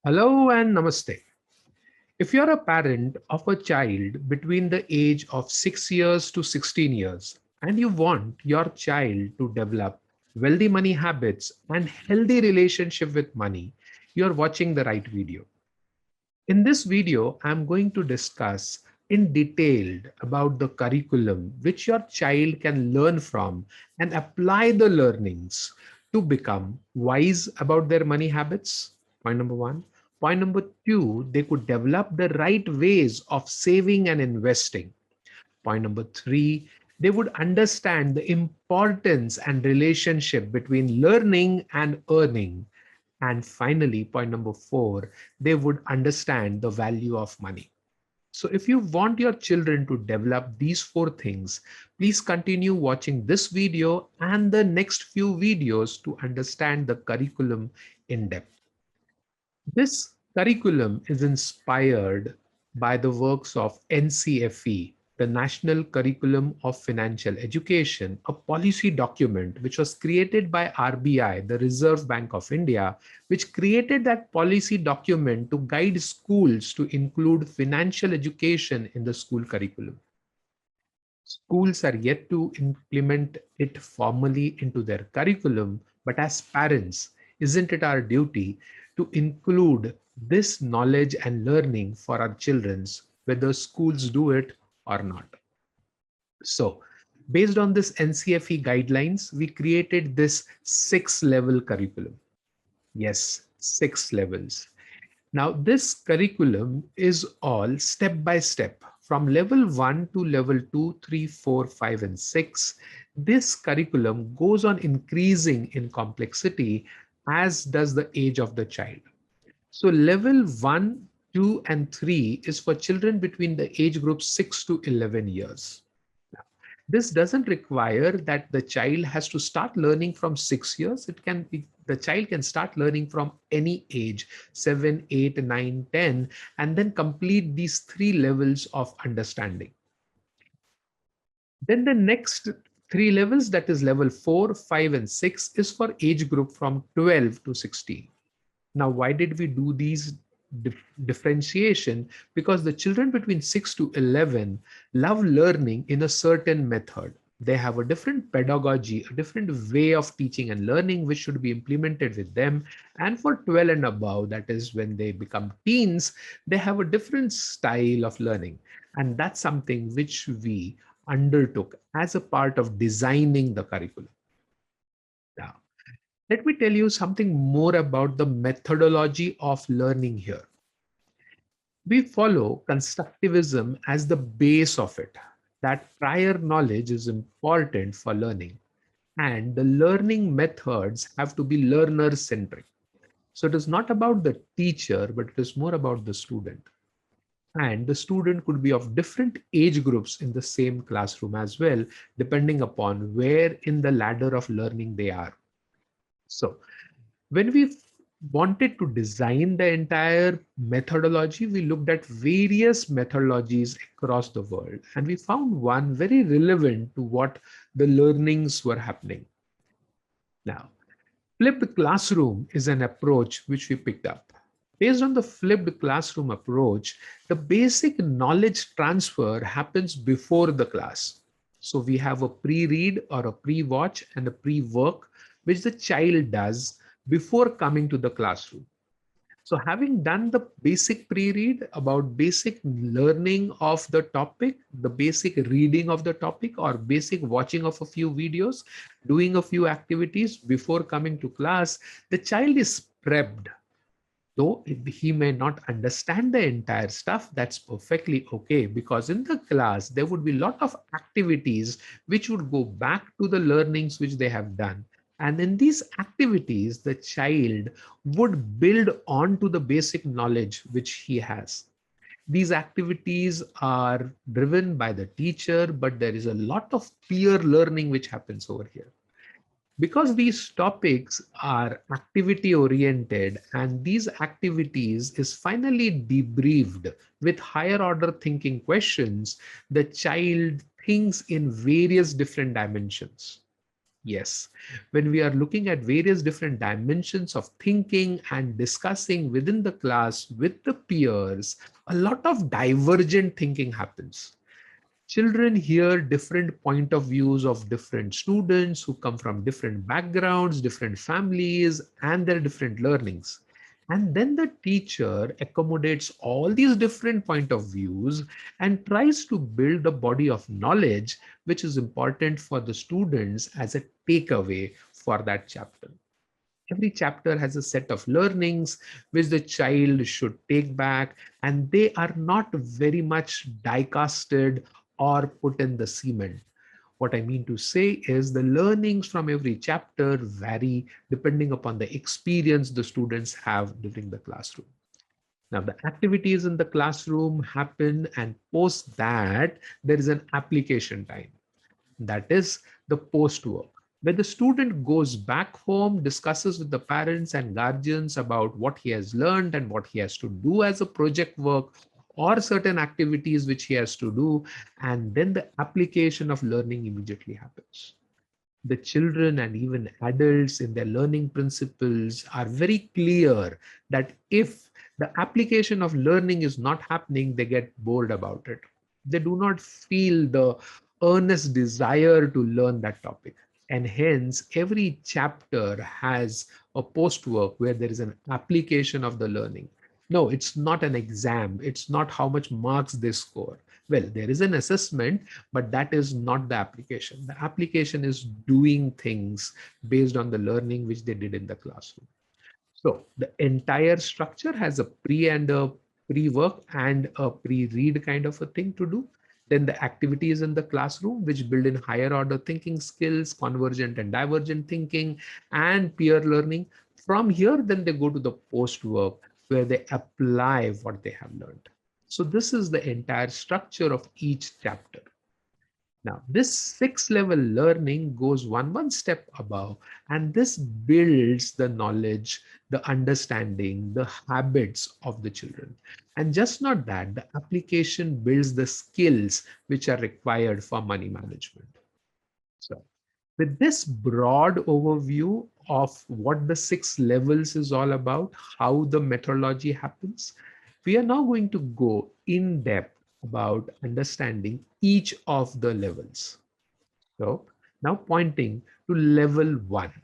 Hello and namaste. If you're a parent of a child between the age of 6 years to 16 years and you want your child to develop wealthy money habits and healthy relationship with money, you're watching the right video. In this video, I'm going to discuss in detail about the curriculum which your child can learn from and apply the learnings to become wise about their money habits. Point number one. Point number two, they could develop the right ways of saving and investing. Point number three, they would understand the importance and relationship between learning and earning. And finally, point number four, they would understand the value of money. So if you want your children to develop these four things, please continue watching this video and the next few videos to understand the curriculum in depth. This curriculum is inspired by the works of NCFE, the National Curriculum of Financial Education, a policy document which was created by RBI, the Reserve Bank of India, which created that policy document to guide schools to include financial education in the school curriculum. Schools are yet to implement it formally into their curriculum, but as parents, isn't it our duty to include this knowledge and learning for our children, whether schools do it or not? So, based on this NCFE guidelines, we created this 6-level curriculum. Yes, 6 levels. Now, this curriculum is all step by step from level 1 to level 2, 3, 4, 5, and 6. This curriculum goes on increasing in complexity as does the age of the child. So level 1, 2, and 3 is for children between the age group 6 to 11 years. This doesn't require that the child has to start learning from 6 years. It can be the child can start learning from any age, 7, 8, 9, 10, and then complete these 3 levels of understanding. Then the next 3 levels, that is level 4, 5, and 6, is for age group from 12 to 16. Now, why did we do these differentiation? Because the children between 6 to 11 love learning in a certain method. They have a different pedagogy, a different way of teaching and learning, which should be implemented with them. And for 12 and above, that is when they become teens, they have a different style of learning. And that's something which we undertook as a part of designing the curriculum. Now, let me tell you something more about the methodology of learning here. We follow constructivism as the base of it, that prior knowledge is important for learning, and the learning methods have to be learner centric. So it is not about the teacher, but it is more about the student. And the student could be of different age groups in the same classroom as well, depending upon where in the ladder of learning they are. So when we wanted to design the entire methodology, we looked at various methodologies across the world, and we found one very relevant to what the learnings were happening. Now, flipped classroom is an approach which we picked up. Based on the flipped classroom approach, the basic knowledge transfer happens before the class. So we have a pre-read or a pre-watch and a pre-work, which the child does before coming to the classroom. So having done the basic pre-read about basic learning of the topic, the basic reading of the topic, or basic watching of a few videos, doing a few activities before coming to class, the child is prepped. Though he may not understand the entire stuff, that's perfectly okay, because in the class, there would be a lot of activities which would go back to the learnings which they have done. And in these activities, the child would build on to the basic knowledge which he has. These activities are driven by the teacher, but there is a lot of peer learning which happens over here. Because these topics are activity oriented and these activities is finally debriefed with higher order thinking questions, the child thinks in various different dimensions. Yes, when we are looking at various different dimensions of thinking and discussing within the class with the peers, a lot of divergent thinking happens. Children hear different point of views of different students who come from different backgrounds, different families, and their different learnings. And then the teacher accommodates all these different point of views and tries to build a body of knowledge which is important for the students as a takeaway for that chapter. Every chapter has a set of learnings which the child should take back, and they are not very much die-casted or put in the cement. What I mean to say is the learnings from every chapter vary depending upon the experience the students have during the classroom. Now, the activities in the classroom happen, and post that, there is an application time. That is the post work, where the student goes back home, discusses with the parents and guardians about what he has learned and what he has to do as a project work or certain activities which he has to do. And then the application of learning immediately happens. The children and even adults in their learning principles are very clear that if the application of learning is not happening, they get bored about it. They do not feel the earnest desire to learn that topic. And hence, every chapter has a post work where there is an application of the learning. No, it's not an exam. It's not how much marks they score. Well, there is an assessment, but that is not the application. The application is doing things based on the learning which they did in the classroom. So the entire structure has a pre and a pre-work and a pre-read kind of a thing to do. Then the activities in the classroom, which build in higher order thinking skills, convergent and divergent thinking, and peer learning. From here, then they go to the post-work where they apply what they have learned. So this is the entire structure of each chapter. Now, this six level learning goes one step above, and this builds the knowledge, the understanding, the habits of the children. And just not that, the application builds the skills which are required for money management. So, with this broad overview of what the six levels is all about, how the methodology happens, we are now going to go in depth about understanding each of the levels. So now pointing to level one.